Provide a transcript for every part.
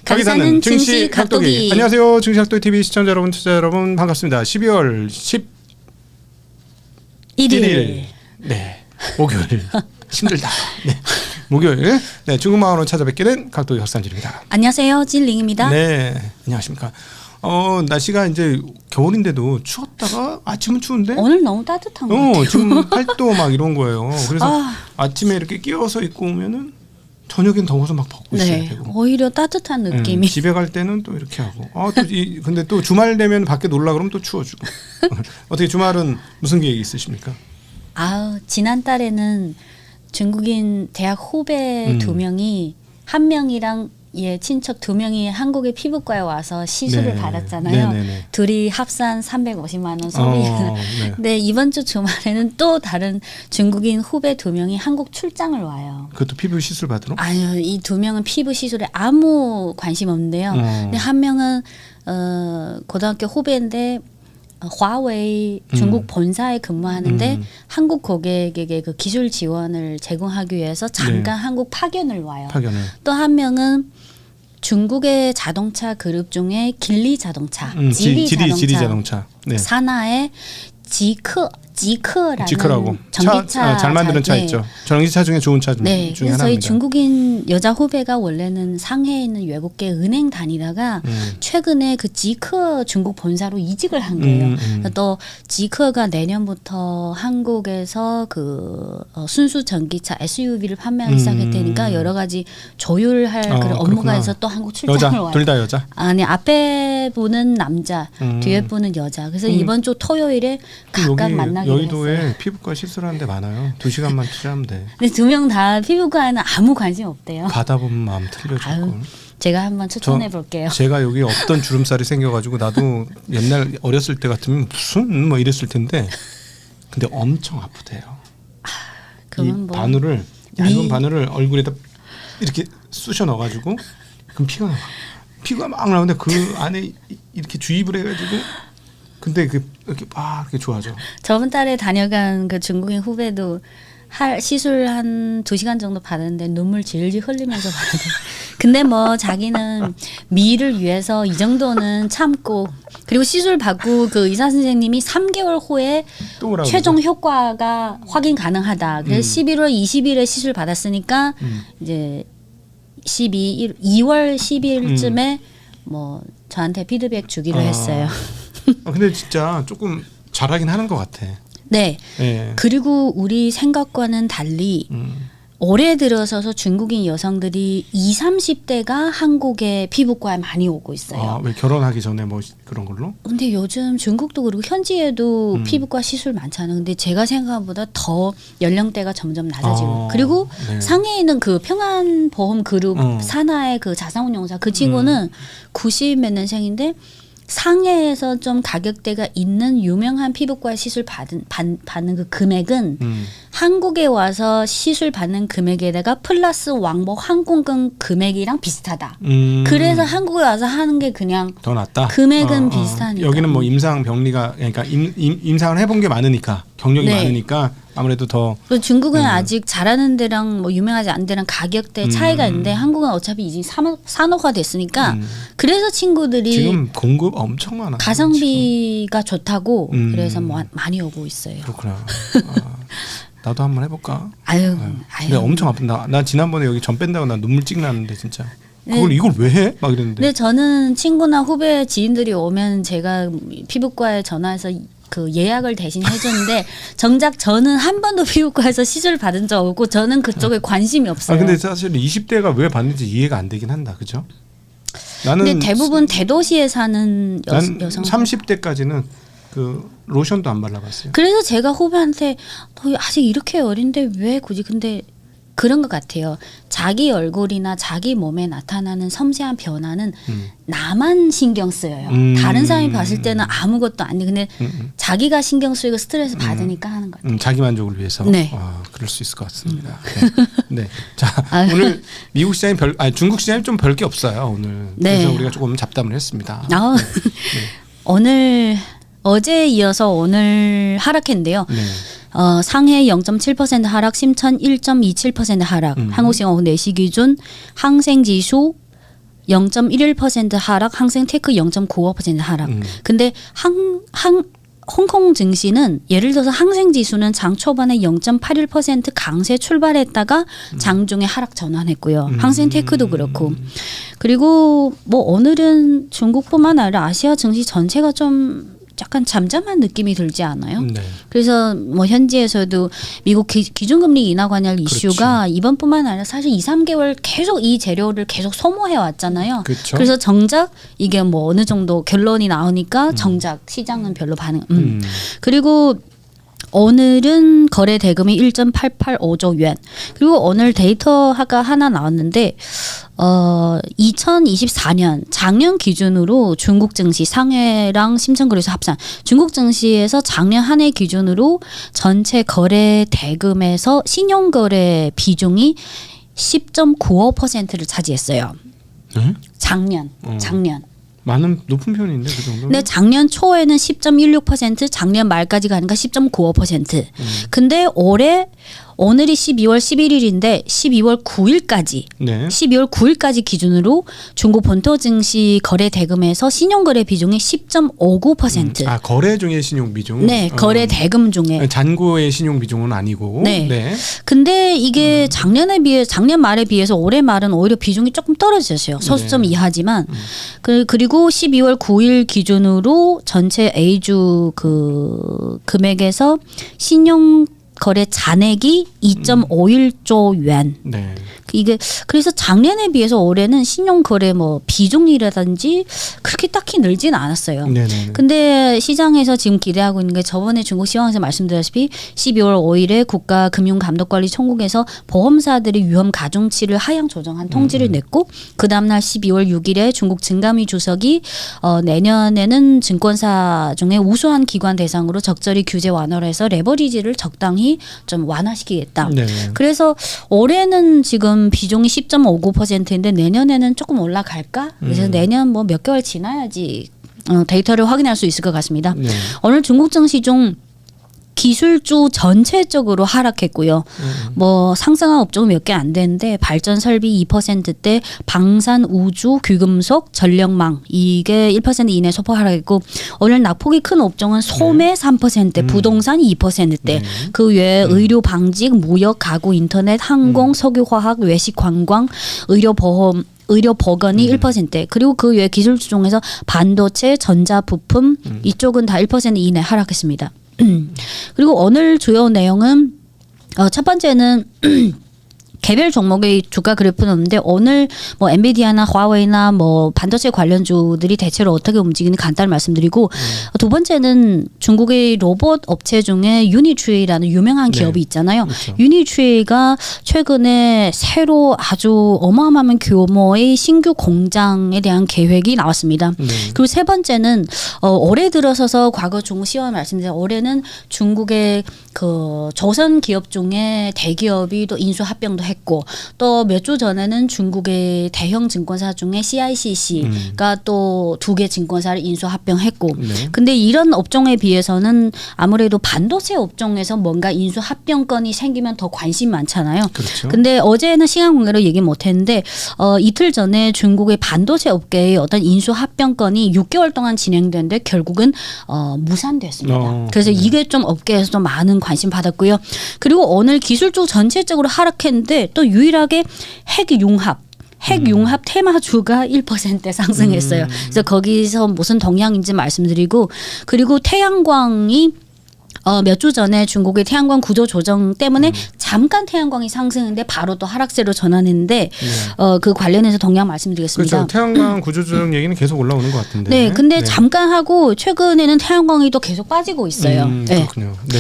거기 사는 증시 각도기. 안녕하세요. 증시 각도기 TV 시청자 여러분, 투자 여러분 반갑습니다. 12월 11일. 네. 목요일. 힘들다. 네. 목요일. 네, 중국마을로 찾아뵙게 된 각도기 박산진입니다. 안녕하세요. 진링입니다. 네. 안녕하십니까. 날씨가 이제 겨울인데도 추웠다가 아침은 추운데 오늘 너무 따뜻한 것 같아요. 지금 8도 막 이런 거예요. 그래서 아침에 이렇게 끼워서 입고 오면은 저녁엔 더워서 막 벗고 있어야 되고. 오히려 따뜻한 느낌이. 집에 갈 때는 또 이렇게 하고. 근데 또 주말 되면 밖에 놀라 그러면 또 추워지고. 어떻게 주말은 무슨 계획이 있으십니까? 지난달에는 중국인 대학 후배 2명이 한 명이랑 친척 2명이 한국의 피부과에 와서 시술을 받았잖아요. 네네네. 둘이 합산 350만 원 소비. 네. 근데 이번 주 주말에는 또 다른 중국인 후배 2명이 한국 출장을 와요. 그것도 피부 시술 받으러? 아니요, 이 2명은 피부 시술에 아무 관심 없는데요. 근데 한 명은 고등학교 후배인데 화웨이 중국 본사에 근무하는데 한국 고객에게 그 기술 지원을 제공하기 위해서 잠깐 한국 파견을 와요. 또 한 명은 중국의 자동차 그룹 중에 길리 자동차, 지리 자동차 네. 산하의 지크라는 전기차 잘 만드는 차 있죠. 전기차 중에 좋은 차 중에 하나입니다. 저희 중국인 여자 후배가 원래는 상해에 있는 외국계 은행 다니다가 최근에 그 지크 중국 본사로 이직을 한 거예요. 또 지크가 내년부터 한국에서 그 순수 전기차 SUV를 판매하기 시작했다니까 여러 가지 조율할 그런 업무가 있어서 또 한국 출장을 와요. 둘 다 여자? 아니, 앞에 분은 남자, 뒤에 분은 여자. 그래서 이번 주 토요일에 각각 만나기로 여의도에 했어요. 피부과 시술하는 데 많아요. 2시간만 투자하면 돼. 근데 2명 다 피부과에는 아무 관심 없대요. 가다 보면 마음 틀려질 걸. 제가 한번 추천해 볼게요. 제가 여기 없던 주름살이 생겨가지고 나도 옛날 어렸을 때 같으면 무슨 뭐 이랬을 텐데 근데 엄청 아프대요. 이 바늘을 얇은 바늘을 얼굴에다 이렇게 쑤셔 넣어가지고 그럼 피가 막 나오는데 그 안에 이렇게 주입을 해가지고 근데 이렇게 좋아져. 저번 달에 다녀간 그 중국인 후배도 시술 한 2시간 정도 받았는데 눈물 질질 흘리면서 받았대. 근데 뭐 자기는 미를 위해서 이 정도는 참고 그리고 시술 받고 그 의사 선생님이 3개월 후에 최종 효과가 확인 가능하다. 그래서 11월 20일에 시술 받았으니까 이제 2월 10일쯤에 뭐 저한테 피드백 주기로 했어요. 근데 진짜 조금 잘하긴 하는 것 같아. 네. 그리고 우리 생각과는 달리 올해 들어서서 중국인 여성들이 20, 30대가 한국에 피부과에 많이 오고 있어요. 왜 결혼하기 전에 뭐 그런 걸로? 근데 요즘 중국도 그리고 현지에도 피부과 시술 많잖아요. 근데 제가 생각한 보다 더 연령대가 점점 낮아지고 그리고 상해에 있는 그 평안보험 그룹 산하의 그 자산운용사 그 친구는 90몇 년생인데 상해에서 좀 가격대가 있는 유명한 피부과 시술 받는 그 금액은 한국에 와서 시술 받는 금액에다가 플러스 왕복 항공권 금액이랑 비슷하다. 그래서 한국에 와서 하는 게 그냥 더 낫다. 금액은 비슷하니까. 여기는 뭐 임상 병리가 그러니까 임상을 해본 게 많으니까 경력이 많으니까 아무래도 더. 중국은 아직 잘하는 데랑 뭐 유명하지 않은 데랑 가격대 차이가 있는데 한국은 어차피 이제 산업화 됐으니까 그래서 친구들이 지금 공급 엄청 많아. 가성비가 좋다고 그래서 많이 오고 있어요. 그렇구나. 나도 한번 해볼까? 근데 엄청 아픈다. 나 지난번에 여기 전 뺀다고 나 눈물 찍 나는데 진짜. 이걸 왜 해? 막 이랬는데. 근데 저는 친구나 후배 지인들이 오면 제가 피부과에 전화해서 그 예약을 대신 해주는데 정작 저는 한 번도 피부과에서 시술 받은 적 없고 저는 그쪽에 관심이 없어요. 근데 사실 20대가 왜 받는지 이해가 안 되긴 한다, 그죠? 나는 근데 대부분 대도시에 사는 여성 30대까지는 그 로션도 안 발라봤어요. 그래서 제가 후배한테 너 아직 이렇게 어린데 왜 굳이 근데 그런 것 같아요. 자기 얼굴이나 자기 몸에 나타나는 섬세한 변화는 나만 신경 쓰여요. 다른 사람이 봤을 때는 아무것도 아니. 근데 자기가 신경 쓰이고 스트레스 받으니까 하는 것 같아요. 자기 만족을 위해서. 네. 그럴 수 있을 것 같습니다. 네. 자, 오늘 미국 시장이 중국 시장이 좀 별 게 없어요. 오늘. 그래서 우리가 조금 잡담을 했습니다. 오늘 어제에 이어서 오늘 하락했는데요. 상해 0.7% 하락, 심천 1.27% 하락. 한국 시간 오후 4시 기준 항생지수 0.11% 하락, 항생테크 0.95% 하락. 근데 홍콩 증시는 예를 들어서 항생 지수는 장 초반에 0.81% 강세 출발했다가 장 중에 하락 전환했고요. 항생테크도 그렇고. 그리고 뭐 오늘은 중국뿐만 아니라 아시아 증시 전체가 좀 약간 잠잠한 느낌이 들지 않아요? 네. 그래서 뭐 현지에서도 미국 기준금리 인하 관련 이슈가 그렇지. 이번뿐만 아니라 사실 2, 3개월 계속 이 재료를 계속 소모해 왔잖아요. 그렇죠. 그래서 정작 이게 뭐 어느 정도 결론이 나오니까 정작 시장은 별로 반응. 그리고 오늘은 거래 대금이 1.885조 yuan. 그리고 오늘 데이터가 하나 나왔는데 2024년 작년 기준으로 중국 증시 상해랑 심천거래소 합산 중국 증시에서 작년 한 해 기준으로 전체 거래 대금에서 신용거래 비중이 10.95%를 차지했어요. 작년. 많은 높은 편인데 그 정도. 근데 작년 초에는 10.16%, 작년 말까지 가니까 10.95%. 근데 올해 오늘이 12월 11일인데 12월 9일까지 네. 12월 9일까지 기준으로 중국 본토 증시 거래 대금에서 신용거래 비중이 10.59%. 아 거래 중에 신용 비중. 네, 거래 대금 중에. 잔고의 신용 비중은 아니고. 네. 네. 근데 이게 작년 말에 비해서 올해 말은 오히려 비중이 조금 떨어졌어요. 소수점 네. 이하지만 그리고 12월 9일 기준으로 전체 A주 그 금액에서 신용 거래 잔액이 2.51조 yuan. 네. 이게 그래서 작년에 비해서 올해는 신용 거래 뭐 비중이라든지 그렇게 딱히 늘진 않았어요. 네네. 근데 시장에서 지금 기대하고 있는 게 저번에 중국 시황에서 말씀드렸다시피 12월 5일에 국가금융감독관리총국에서 보험사들의 위험 가중치를 하향 조정한 통지를 냈고 그 다음날 12월 6일에 중국 증감위 주석이 내년에는 증권사 중에 우수한 기관 대상으로 적절히 규제 완화를 해서 레버리지를 적당히 좀 완화시키겠다. 네. 그래서 올해는 지금 비중이 10.59%인데 내년에는 조금 올라갈까? 그래서 내년 뭐 몇 개월 지나야지 데이터를 확인할 수 있을 것 같습니다. 네. 오늘 중국 증시 중 기술주 전체적으로 하락했고요. 뭐 상승한 업종은 몇 개 안 되는데 발전 설비 2%대, 방산, 우주, 귀금속, 전력망 이게 1% 이내 소폭 하락했고 오늘 낙폭이 큰 업종은 소매 3%대, 부동산 2%대, 그 외에 의료, 방직, 무역, 가구, 인터넷, 항공, 석유화학, 외식, 관광, 의료보험 의료 보건이 1%, 그리고 그 외 기술주 중에서 반도체, 전자부품 이쪽은 다 1% 이내 하락했습니다. 그리고 오늘 주요 내용은 첫 번째는 개별 종목의 주가 그래프는 없는데 오늘 뭐 엔비디아나 화웨이나 뭐 반도체 관련주들이 대체로 어떻게 움직이는지 간단히 말씀드리고 두 번째는 중국의 로봇 업체 중에 유니트리라는 유명한 기업이 있잖아요. 그렇죠. 유니트리가 최근에 새로 아주 어마어마한 규모의 신규 공장에 대한 계획이 나왔습니다. 네. 그리고 세 번째는 올해 들어서서 과거 중국 시황 말씀드린 올해는 중국의 그 조선 기업 중에 대기업이 또 인수 합병도 했고 또 몇 주 전에는 중국의 대형 증권사 중에 CICC가 또 2개 증권사를 인수 합병했고 네. 근데 이런 업종에 비해서는 아무래도 반도체 업종에서 뭔가 인수 합병건이 생기면 더 관심 많잖아요. 그렇죠. 근데 어제는 시간 관계로 얘기 못 했는데 이틀 전에 중국의 반도체 업계의 어떤 인수 합병건이 6개월 동안 진행됐는데 결국은 무산됐습니다. 그래서 이게 좀 업계에서 좀 많은 관심 받았고요. 그리고 오늘 기술주 전체적으로 하락했는데 또 유일하게 핵융합 테마주가 1% 상승했어요. 그래서 거기서 무슨 동향인지 말씀드리고 그리고 태양광이 몇 주 전에 중국의 태양광 구조 조정 때문에 잠깐 태양광이 상승했는데 바로 또 하락세로 전환했는데 그 관련해서 동향 말씀드리겠습니다. 그렇죠. 태양광 구조조정 얘기는 계속 올라오는 것 같은데. 네, 근데 잠깐 하고 최근에는 태양광이 또 계속 빠지고 있어요. 그렇군요. 네.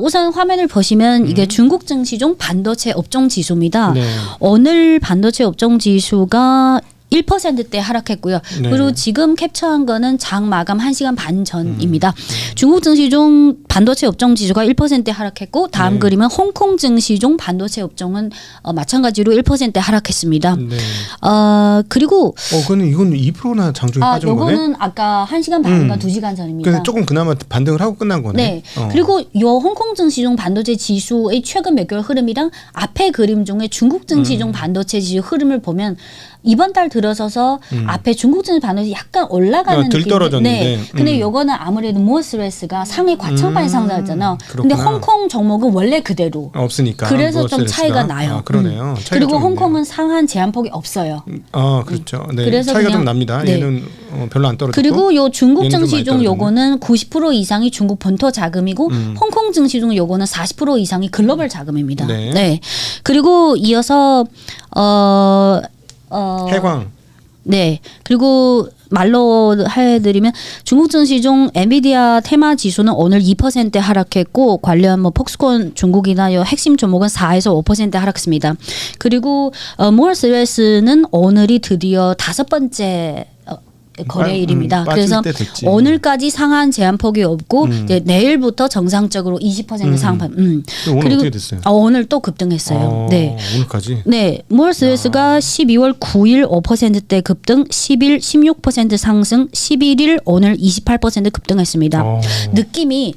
우선 화면을 보시면 이게 중국 증시 중 반도체 업종 지수입니다. 네. 오늘 반도체 업종 지수가 1%대 하락했고요. 네. 그리고 지금 캡처한 거는 장 마감 1시간 반 전입니다. 중국 증시 중 반도체 업종 지수가 1%대 하락했고 다음 그림은 홍콩 증시 중 반도체 업종은 마찬가지로 1%대 하락했습니다. 네. 그리고 그거는 이건 2%나 장중에 빠진 거네. 요거는 아까 1시간 반인가 2시간 전입니다. 근데 조금 그나마 반등을 하고 끝난 거네. 네. 그리고 요 홍콩 증시 중 반도체 지수의 최근 몇 개월 흐름이랑 앞에 그림 중에 중국 증시 중 반도체 지수 흐름을 보면 이번 달 들어서서 앞에 중국 증시 반도체 약간 올라가는 들 떨어졌는데. 네. 근데 요거는 아무래도 모어스레스가 상위 과천반이 상승했잖아요. 근데 그렇구나. 홍콩 종목은 원래 그대로 없으니까. 그래서 좀 모어스레스가. 차이가 나요. 아, 그러네요. 차이가 그리고 좀 홍콩은 상한 제한폭이 없어요. 그렇죠. 네. 그래서 차이가 좀 그냥- 납니다. 네. 얘는 별로 안 떨어졌고. 그리고 요 중국 얘는 좀 증시 많이 중 떨어졌네. 요거는 90% 이상이 중국 본토 자금이고 홍콩 증시 중 요거는 40% 이상이 글로벌 자금입니다. 네. 그리고 이어서 해광. 네. 그리고 말로 해드리면 중국 증시 중 엔비디아 테마 지수는 오늘 2% 하락했고 관련 뭐 폭스콘 중국이나 요 핵심 종목은 4에서 5% 하락했습니다. 그리고 모어스레스는 오늘이 드디어 5번째 거래일입니다. 그래서 빠질 때 됐지. 오늘까지 상한 제한폭이 없고 이제 내일부터 정상적으로 20% 상판. 오늘 그리고 어떻게 됐어요? 오늘 또 급등했어요. 네. 오늘까지. 네, 모어스레스가 12월 9일 5%대 급등, 10일 16% 상승, 11일 오늘 28% 급등했습니다. 느낌이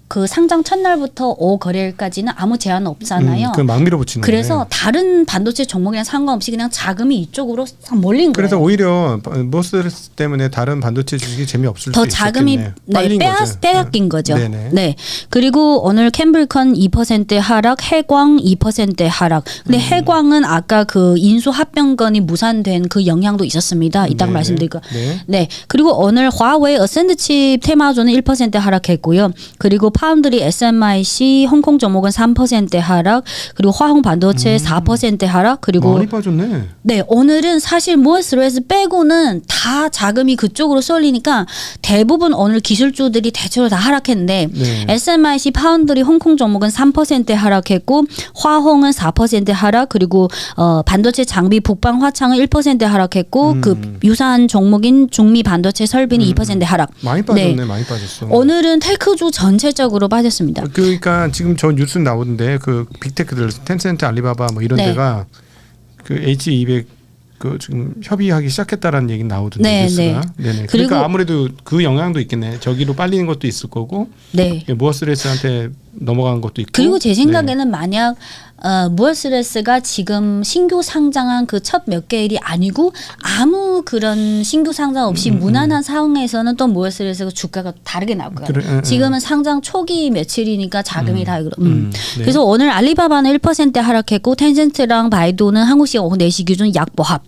그 상장 첫날부터 5거래일까지는 아무 제한 없잖아요. 그 막 밀어붙이는. 그래서 다른 반도체 종목이랑 상관없이 그냥 자금이 이쪽으로 싹 몰린 거예요. 그래서 오히려 모스레스 때문에 다른 반도체 주식이 재미없을 더 수 자금이 있었겠네요. 빼앗긴 거죠. 네네. 네. 그리고 오늘 캠블컨 2% 하락, 해광 2% 하락. 근데 해광은 아까 그 인수 합병건이 무산된 그 영향도 있었습니다. 이따가 네네. 말씀드릴게요. 네. 네. 그리고 오늘 화웨이 어센드칩 테마주는 1% 하락했고요. 그리고 파운드리 SMIC 홍콩 종목은 3% 하락, 그리고 화홍 반도체 4% 하락, 그리고 많이 빠졌네. 네, 오늘은 사실 모어스레스 빼고는 다 자금이 그쪽으로 쏠리니까 대부분 오늘 기술주들이 대체로 다 하락했는데 네. SMIC 파운드리 홍콩 종목은 3% 하락했고 화홍은 4% 하락, 그리고 반도체 장비 북방 화창은 1% 하락했고 그 유사한 종목인 중미 반도체 설비는 2% 하락. 많이 빠졌네. 네. 많이 빠졌어. 오늘은 테크주 전체적으로 빠졌습니다. 그러니까 지금 저 뉴스 나오는데 그 빅테크들 텐센트, 알리바바 뭐 이런 네. 데가 그 H200 그 지금 협의하기 시작했다라는 얘기 나오던데 네, 뉴스가. 네. 네네. 그리고- 그러니까 아무래도 그 영향도 있겠네. 저기로 빨리는 것도 있을 거고. 네. 모어스레스한테 넘어간 것도 있고. 그리고 제 생각에는 네. 만약 모어스레스가 지금 신규 상장한 그 첫 몇 개일이 아니고 아무 그런 신규 상장 없이 무난한 상황에서는 또 모어스레스가 주가가 다르게 나올 거예요. 그래, 지금은 상장 초기 며칠이니까 자금이 다 네. 그래서 오늘 알리바바는 1% 하락했고 텐센트랑 바이두는 한국 시간 오후 4시 기준 약보합.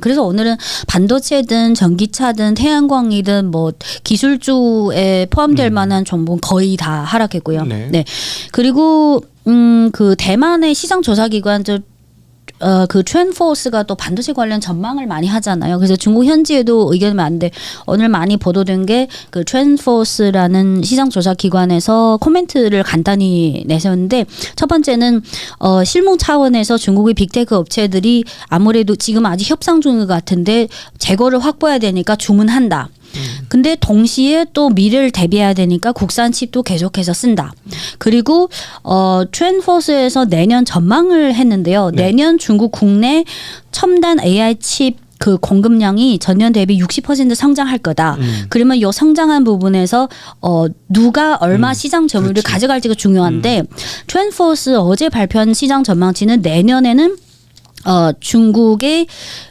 그래서 오늘은 반도체든 전기차든 태양광이든 뭐 기술주에 포함될 만한 종목은 거의 다 하락했고요. 네. 네. 그리고 그 대만의 시장 조사 기관 그 트렌포스가 또 반도체 관련 전망을 많이 하잖아요. 그래서 중국 현지에도 의견이 많은데 오늘 많이 보도된 게 그 트렌포스라는 시장 조사 기관에서 코멘트를 간단히 내세웠는데 첫 번째는 실무 차원에서 중국의 빅테크 업체들이 아무래도 지금 아직 협상 중인 것 같은데 재고를 확보해야 되니까 주문한다. 근데 동시에 또 미래를 대비해야 되니까 국산 칩도 계속해서 쓴다. 그리고 트렌포스에서 내년 전망을 했는데요. 네. 내년 중국 국내 첨단 AI 칩 그 공급량이 전년 대비 60% 성장할 거다. 그러면 요 성장한 부분에서 누가 얼마 시장 점유율을 그렇지. 가져갈지가 중요한데 트렌포스 어제 발표한 시장 전망치는 내년에는 중국의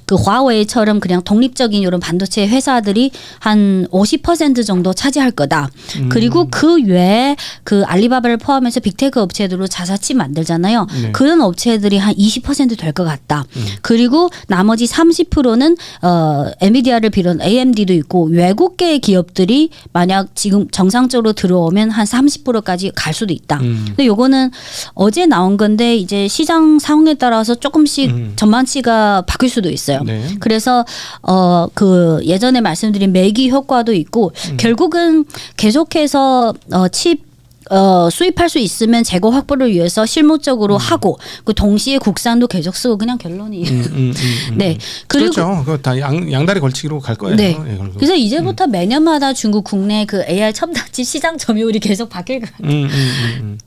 그 화웨이처럼 그냥 독립적인 이런 반도체 회사들이 한 50% 정도 차지할 거다. 그리고 그 외에 그 알리바바를 포함해서 빅테크 업체들로 자사칩 만들잖아요. 네. 그런 업체들이 한 20% 될 것 같다. 그리고 나머지 30%는 엔비디아를 비롯한 AMD도 있고 외국계 기업들이 만약 지금 정상적으로 들어오면 한 30%까지 갈 수도 있다. 근데 요거는 어제 나온 건데 이제 시장 상황에 따라서 조금씩 전망치가 바뀔 수도 있어요. 네. 그래서 그 예전에 말씀드린 매기 효과도 있고 결국은 계속해서 칩 수입할 수 있으면 재고 확보를 위해서 실무적으로 하고 그 동시에 국산도 계속 쓰고 그냥 결론이 네. 그리고 그렇죠. 그거 다 양다리 걸치기로 갈 거예요. 네. 결국. 그래서 이제부터 매년마다 중국 국내 그 AI 첨단칩 시장 점유율이 계속 바뀔 것 같아요.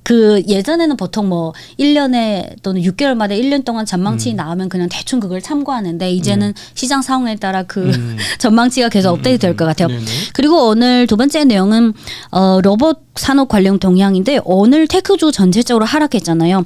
그 예전에는 보통 뭐 1년에 또는 6개월마다 1년 동안 전망치 나오면 그냥 대충 그걸 참고하는데 이제는 시장 상황에 따라 그 전망치가 계속 업데이트 될 것 같아요. 네네. 그리고 오늘 두 번째 내용은 로봇 산업 관련 동향인데 오늘 테크주 전체적으로 하락했잖아요.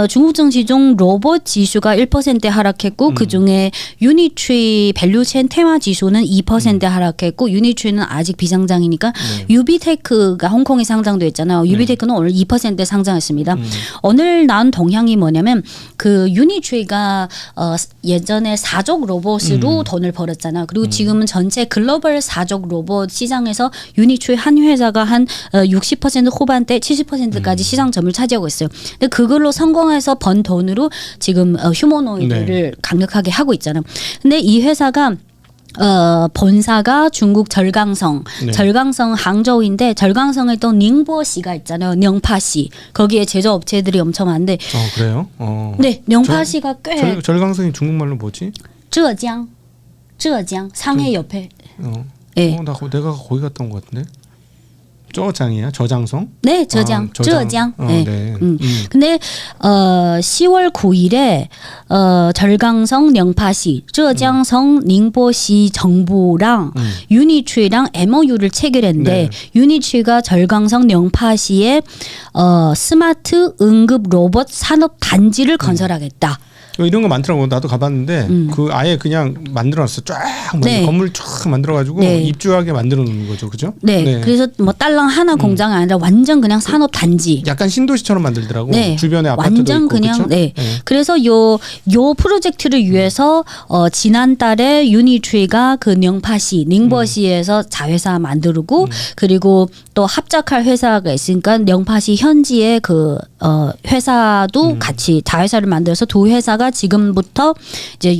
중국 증시 중 로봇 지수가 1% 하락했고 그중에 유니트리 밸류체인 테마 지수는 2% 하락했고 유니트리는 아직 비상장이니까 유비테크가 홍콩에 상장돼 있잖아요. 유비테크는 오늘 2% 상장했습니다. 오늘 나온 동향이 뭐냐면 그 유니트리가 예전에 사족 로봇으로 돈을 벌었잖아요. 그리고 지금은 전체 글로벌 사족 로봇 시장에서 유니트리 한 회사가 한 60% 후반대 70%까지 시장 점유를 차지하고 있어요. 근데 그걸로 성공해서 번 돈으로 지금 휴머노이드를 강력하게 하고 있잖아요. 근데 이 회사가 본사가 중국 절강성, 절강성 항저우인데 절강성에 또 닝보시가 있잖아요. 녕파시. 거기에 제조업체들이 엄청 많은데. 그래요? 네, 녕파시가 꽤. 절강성이 중국말로 뭐지? 浙江, 상해 옆에. 네. 내가 거기 갔다 온 것 같은데. 저장이야? 저장성? 네, 저장. 저장. 네. 네. 근데 10월 9일에 절강성 령파시, 저장성 닝보시 정부랑 유니트리랑 MOU를 체결했는데 유니트리가 절강성 령파시에 스마트 응급 로봇 산업 단지를 건설하겠다. 이런 거 많더라고. 나도 가봤는데 그 아예 그냥 만들어놨어. 쫙 건물 쫙 만들어가지고 입주하게 만들어 놓는 거죠, 그죠? 네. 그래서 뭐 딸랑 하나 공장이 아니라 완전 그냥 산업 단지. 약간 신도시처럼 만들더라고. 주변에 아파트도 완전 있고, 그냥 그쵸? 네. 그래서 요 프로젝트를 위해서 지난달에 유니트리가 그 닝버시에서 자회사 만들고 그리고 또 합작할 회사가 있으니까 닝파시 현지에 그 회사도 같이 자회사를 만들어서 두 회사가 지금부터 이제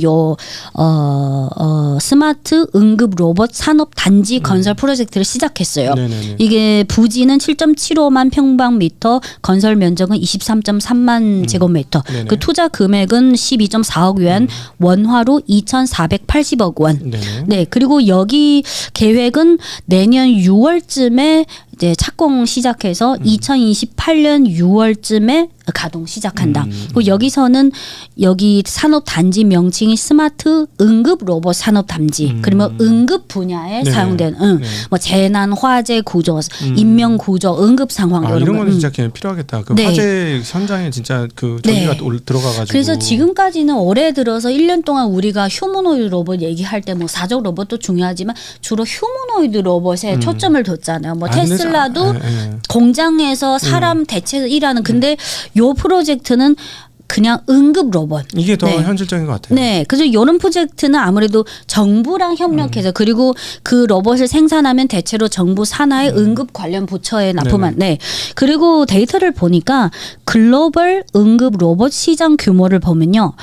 스마트 응급 로봇 산업 단지 건설 프로젝트를 시작했어요. 이게 부지는 7.75만 평방미터, 건설 면적은 23.3만 제곱미터. 그 투자 금액은 12.4억 yuan, 원화로 2,480억 원. 네, 그리고 여기 계획은 내년 6월쯤에 이제 착공 시작해서 2028년 6월쯤에 가동 시작한다. 그리고 여기서는 여기 산업 단지 명칭이 스마트 응급 로봇 산업 단지. 그러면 응급 분야에 사용되는 뭐 재난 화재 구조, 인명 구조, 응급 상황 이런 거는 진짜 필요하겠다. 그 화재 현장에 진짜 그 전기가 들어가가지고. 그래서 지금까지는 올해 들어서 1년 동안 우리가 휴머노이드 로봇 얘기할 때 뭐 사족 로봇도 중요하지만 주로 휴머노이드 로봇에 초점을 뒀잖아요. 뭐 테슬라도 공장에서 사람 대체해서 일하는. 근데 요 프로젝트는 그냥 응급 로봇. 이게 더 현실적인 것 같아요. 네. 그래서 이런 프로젝트는 아무래도 정부랑 협력해서 그리고 그 로봇을 생산하면 대체로 정부 산하의 응급 관련 부처에 납품한. 네. 그리고 데이터를 보니까 글로벌 응급 로봇 시장 규모를 보면요.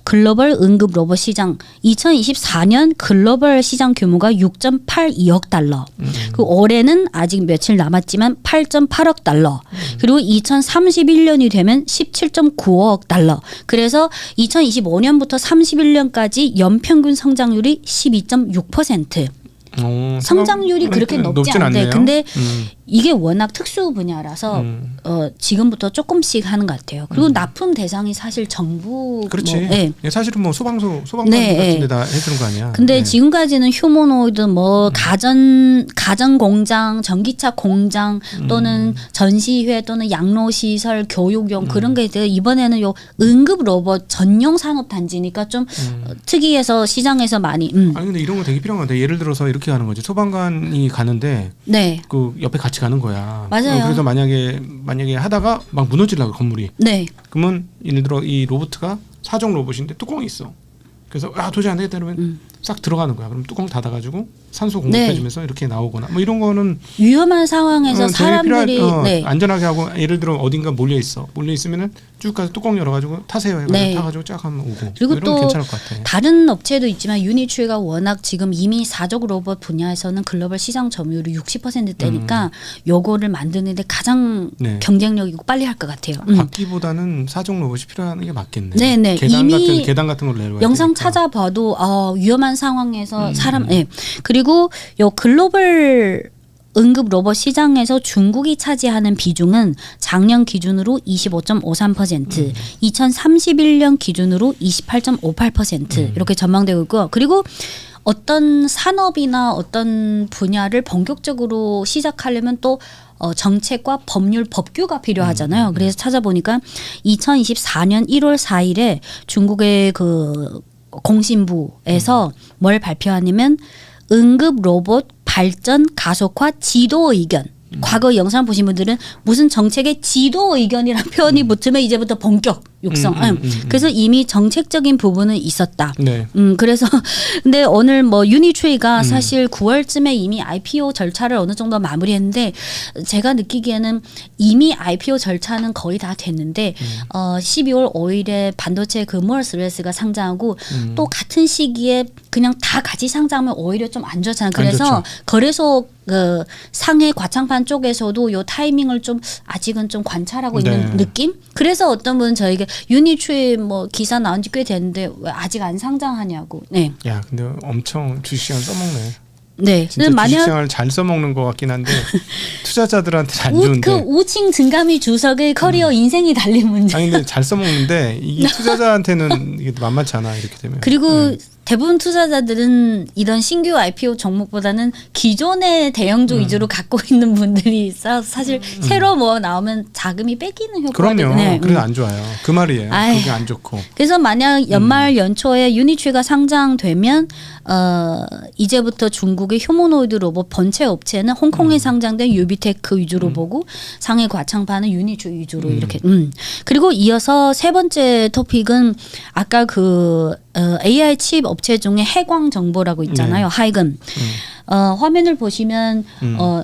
글로벌 응급 로봇 시장 2024년 글로벌 시장 규모가 6.82억 달러. 그 올해는 아직 며칠 남았지만 8.8억 달러. 그리고 2031년이 되면 17.9억 달러. 그래서 2025년부터 31년까지 연평균 성장률이 12.6%. 성장률이 그렇게 높지 않은데 근데 이게 워낙 특수 분야라서 지금부터 조금씩 하는 것 같아요. 그리고 납품 대상이 사실 정부. 그렇지. 사실은 뭐 소방관 같은 데다 해주는 거 아니야. 근데 지금까지는 휴머노이드 뭐 가전 공장, 전기차 공장 또는 전시회 또는 양로 시설, 교육용 그런 게 있대요. 이번에는 요 응급 로봇 전용 산업 단지니까 좀 특이해서 시장에서 많이. 아니 근데 이런 거 되게 필요한 것 같아. 예를 들어서 이렇게 하는 거지. 소방관이 가는데 그 옆에 같이 가는 거야. 맞아요. 그래서 만약에 하다가 막 무너지려고 건물이. 그러면 예를 들어 이 로봇가 사정 로봇인데 뚜껑이 있어. 그래서 도저히 안 되겠다 그러면 싹 들어가는 거야. 그럼 뚜껑 닫아가지고 산소 공급해주면서 이렇게 나오거나 뭐 이런 거는 위험한 상황에서 사람들이 안전하게 하고 예를 들어 어딘가 몰려 있으면은 쭉 가서 뚜껑 열어가지고 타세요 해가지고 타가지고 쫙 하면 오고. 그리고 또 괜찮을 것 같아. 다른 업체도 있지만 유니트리가 워낙 지금 이미 사족 로봇 분야에서는 글로벌 시장 점유율이 60%대니까 요거를 만드는데 가장 경쟁력 있고 빨리 할 것 같아요. 바퀴보다는 사족 로봇이 필요한 게 맞겠네. 네네. 계단 같은 걸 내려야 영상 되니까. 찾아봐도 위험한 상황에서 사람. 그리고 요 글로벌 응급 로봇 시장에서 중국이 차지하는 비중은 작년 기준으로 25.53%, 2031년 기준으로 28.58% 이렇게 전망되고 있고요. 그리고 어떤 산업이나 어떤 분야를 본격적으로 시작하려면 또 정책과 법률 법규가 필요하잖아요. 그래서 찾아보니까 2024년 1월 4일에 중국의 그 공신부에서 뭘 발표하냐면 응급 로봇 발전 가속화 지도 의견. 과거 영상 보신 분들은 무슨 정책의 지도 의견이라는 표현이 붙으면 이제부터 본격 육성. 그래서 이미 정책적인 부분은 있었다. 네. 그래서 근데 오늘 뭐 유니트리가 사실 9월쯤에 이미 IPO 절차를 어느 정도 마무리했는데 제가 느끼기에는 이미 IPO 절차는 거의 다 됐는데 12월 5일에 반도체 그 모어스레스가 상장하고 또 같은 시기에 그냥 다 같이 상장하면 오히려 좀 안 좋잖아요. 그래서 거래소 그 상해 과창판 쪽에서도 요 타이밍을 좀 아직은 좀 관찰하고 있는 느낌? 그래서 어떤 분은 저에게 유니트리 뭐 기사 나온 지 꽤 됐는데 왜 아직 안 상장하냐고. 네. 야, 근데 엄청 주식시장을 써먹네. 네. 진짜 주식시장을 잘 써먹는 것 같긴 한데 투자자들한테 안 좋은데. 그 우칭 증감이 주석의 커리어 인생이 달린 문제. 아니 근데 잘 써먹는데 이게 투자자한테는 이게 만만치 않아 이렇게 되면. 그리고 대부분 투자자들은 이런 신규 IPO 종목보다는 기존의 대형주 위주로 갖고 있는 분들이 있어서 사실 새로 뭐 나오면 자금이 뺏기는 효과가 그럼요. 때문에 그래서 안 좋아요. 그 말이에요. 아이, 그게 안 좋고. 그래서 만약 연말 연초에 유니트리가 상장되면 이제부터 중국의 휴머노이드 로봇 번체 업체는 홍콩에 상장된 유비테크 위주로 보고 상해 과창판은 유니트리 위주로 이렇게. 그리고 이어서 세 번째 토픽은 아까 그 AI 칩 업체 중에 해광 정보라고 있잖아요. 하이건. 화면을 보시면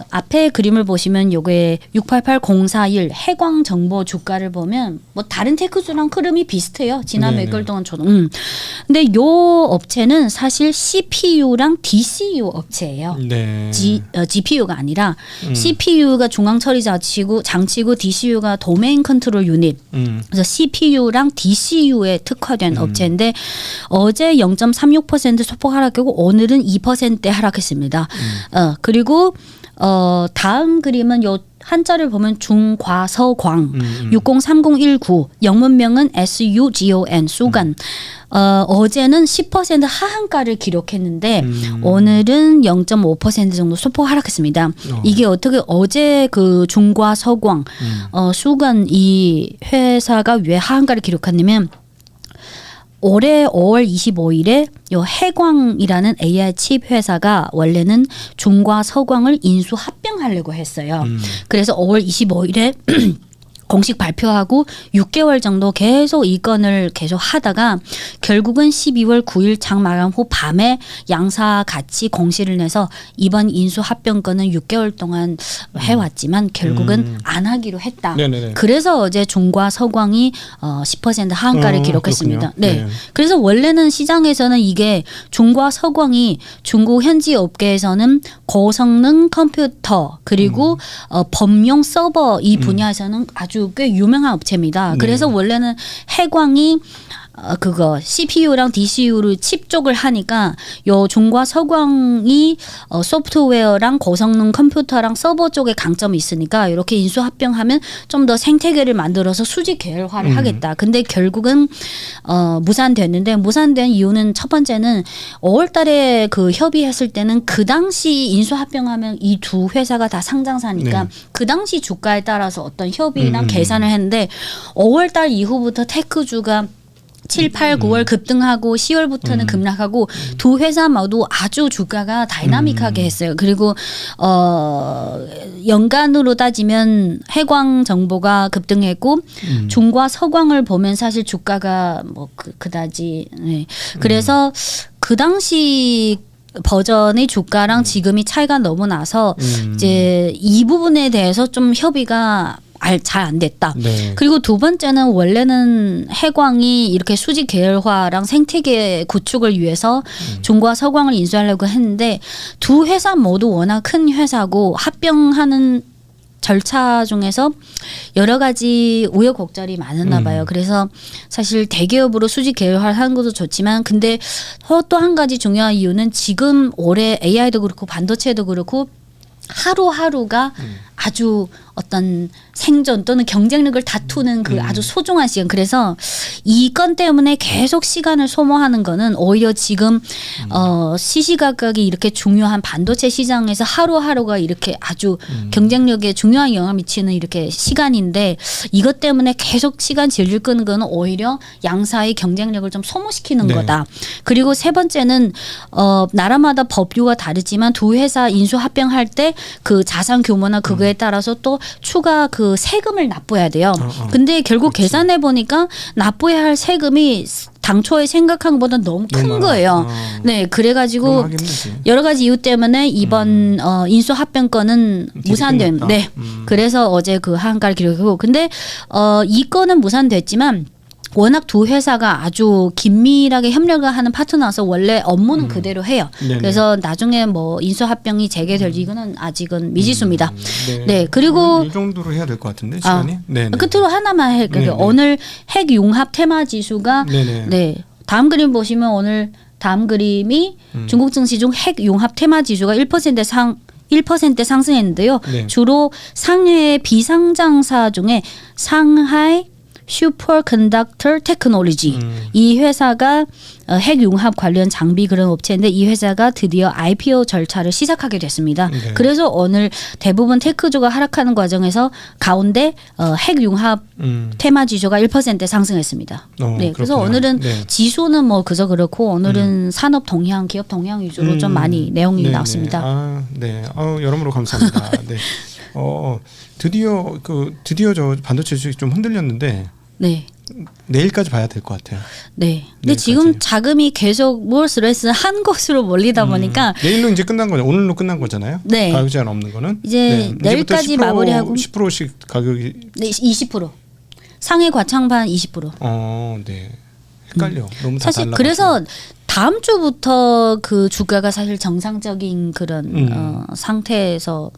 앞에 그림을 보시면 요게 688041 해광 정보 주가를 보면 뭐 다른 테크주랑 흐름이 비슷해요. 지난 몇 개월 동안 저도. 근데 요 업체는 사실 CPU랑 DCU 업체예요. 네. GPU가 아니라 CPU가 중앙 처리 장치고 DCU가 도메인 컨트롤 유닛. 그래서 CPU랑 DCU에 특화된 업체인데 어제 0.36% 소폭 하락하고 오늘은 2% 하락했습니다. 그리고 다음 그림은 요 한자를 보면 중과서광 603019 영문명은 SUGON 수간. 어제는 10% 하한가를 기록했는데 오늘은 0.5% 정도 소폭 하락했습니다. 이게 어떻게 어제 그 중과서광 수간 이 회사가 왜 하한가를 기록했냐면 올해 5월 25일에 요 해광이라는 AI 칩 회사가 원래는 중과 서광을 인수 합병하려고 했어요. 그래서 5월 25일에 공식 발표하고 6개월 정도 계속 이 건을 계속 하다가 결국은 12월 9일 장 마감 후 밤에 양사 같이 공시를 내서 이번 인수 합병건은 6개월 동안 해왔지만 결국은 안 하기로 했다. 네네네. 그래서 어제 중과 서광이 10% 하한가를 기록했습니다. 네. 네. 그래서 원래는 시장에서는 이게 중과 서광이 중국 현지 업계에서는 고성능 컴퓨터 그리고 범용 서버 이 분야에서는 아주 꽤 유명한 업체입니다. 그래서 원래는 해광이 그거 CPU랑 DCU를 칩 쪽을 하니까 요 중과 서광이 소프트웨어랑 고성능 컴퓨터랑 서버 쪽에 강점이 있으니까 이렇게 인수 합병하면 좀 더 생태계를 만들어서 수직 계열화를 하겠다. 근데 결국은 무산됐는데 무산된 이유는 첫 번째는 5월달에 그 협의했을 때는 그 당시 인수 합병하면 이 두 회사가 다 상장사니까 그 당시 주가에 따라서 어떤 협의나 계산을 했는데 5월달 이후부터 테크주가 7, 8, 9월 급등하고 10월부터는 급락하고 두 회사 모두 아주 주가가 다이나믹하게 했어요. 그리고 연간으로 따지면 해광 정보가 급등했고 중과 서광을 보면 사실 주가가 뭐 그다지. 네. 그래서 그 당시 버전의 주가랑 지금이 차이가 너무 나서 이제 이 부분에 대해서 좀 협의가 잘 안 됐다. 네. 그리고 두 번째는 원래는 해광이 이렇게 수직 계열화랑 생태계 구축을 위해서 중과 서광을 인수하려고 했는데 두 회사 모두 워낙 큰 회사고 합병하는 절차 중에서 여러 가지 우여곡절이 많았나 봐요. 그래서 사실 대기업으로 수직 계열화를 하는 것도 좋지만 근데 또 한 가지 중요한 이유는 지금 올해 AI도 그렇고 반도체도 그렇고 하루하루가 아주 어떤 생존 또는 경쟁력을 다투는 그 아주 소중한 시간. 그래서 이 건 때문에 계속 시간을 소모하는 거는 오히려 지금 시시각각이 이렇게 중요한 반도체 시장에서 하루하루가 이렇게 아주 경쟁력에 중요한 영향을 미치는 이렇게 시간인데 이것 때문에 계속 시간 질질 끄는 거는 오히려 양사의 경쟁력을 좀 소모시키는 네. 거다. 그리고 세 번째는 나라마다 법규가 다르지만 두 회사 인수 합병할 때 그 자산 규모나 그거에 따라서 또 추가 그 세금을 납부해야 돼요. 근데 결국 계산해 보니까 납부해야 할 세금이 당초에 생각한 것보다 너무 큰 거예요. 네, 그래가지고 여러 가지 이유 때문에 이번 인수 합병권은 무산됨. 네, 그래서 어제 그 하한가를 기록하고, 근데 이 건은 무산됐지만. 워낙 두 회사가 아주 긴밀하게 협력을 하는 파트너라서 원래 업무는 그대로 해요. 네네. 그래서 나중에 뭐 인수합병이 재개될지 이거는 아직은 미지수입니다. 네, 그리고 이 정도로 해야 될 것 같은데 시간이. 네. 끝으로 하나만 할게요. 오늘 핵 융합 테마 지수가 네, 다음 그림 보시면 오늘 다음 그림이 중국 증시 중 핵 융합 테마 지수가 1% 상승했는데요. 네. 주로 상해 비상장사 중에 상하이 슈퍼컨덕터 테크놀로지 이 회사가 핵융합 관련 장비 그런 업체인데 이 회사가 드디어 IPO 절차를 시작하게 됐습니다. 네. 그래서 오늘 대부분 테크주가 하락하는 과정에서 가운데 핵융합 테마 지수가 1% 상승했습니다. 네, 그래서 오늘은 지수는 뭐 그저 그렇고 오늘은 산업 동향, 기업 동향 위주로 좀 많이 내용이 나왔습니다. 아, 네, 여러모로 감사합니다. 네. 드디어 저 반도체 주식이 좀 흔들렸는데 네. 내일까지 봐야 될 것 같아요. 네. 근데 지금 자금이 계속 몰 스트레스 한 곳으로 몰리다 보니까 내일로 이제 끝난 거죠. 오늘로 끝난 거잖아요. 네. 가격 제한 없는 거는 이제 내일까지 마무리하고 10%씩 가격이 네, 20%. 상해 과창반 20%. 네. 헷갈려. 너무 다 사실 달라가지고. 그래서 다음 주부터 그 주가가 사실 정상적인 그런 상태에서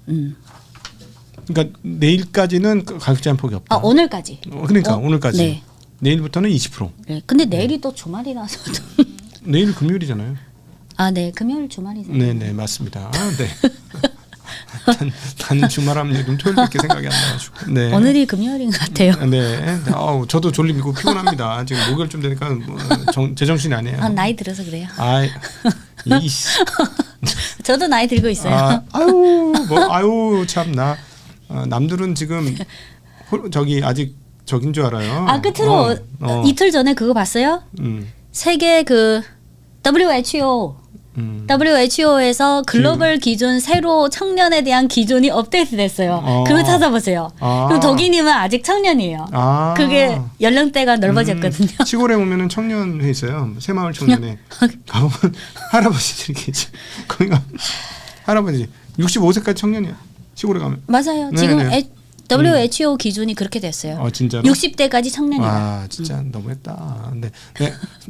그러니까 내일까지는 가격 제한 폭이 없다. 오늘까지. 그러니까 오늘까지. 네. 내일부터는 20%. 네. 근데 내일이 또 주말이라서. 내일 금요일이잖아요. 네. 금요일 주말이잖아요. 네, 맞습니다. 네. 단 주말 하면 요즘 토요일밖에 생각이 안 나가지고. 네. 오늘이 금요일인 것 같아요. 네. 저도 졸리고 피곤합니다. 지금 목요일쯤 되니까 제정신이 아니에요. 나이 들어서 그래요. 저도 나이 들고 있어요. 참나. 남들은 지금 저기 아직 저긴 줄 알아요. 끝으로 이틀 전에 그거 봤어요? 세계 그 WHO에서 글로벌 기준 새로 청년에 대한 기준이 업데이트 됐어요. 그거 찾아보세요. 그리고 독일님은 아직 청년이에요. 그게 연령대가 넓어졌거든요. 시골에 오면은 청년회 있어요. 새마을 청년회. 가보면 할아버지들이 계시. 거기가 할아버지 65세까지 청년이야. 시골에 가면. 맞아요. 지금 WHO 기준이 그렇게 됐어요. 진짜로? 60대까지 청년이다. 진짜 너무했다. 네.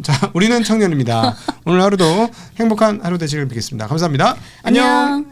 자, 우리는 청년입니다. 오늘 하루도 행복한 하루 되시길 빌겠습니다. 감사합니다. 안녕.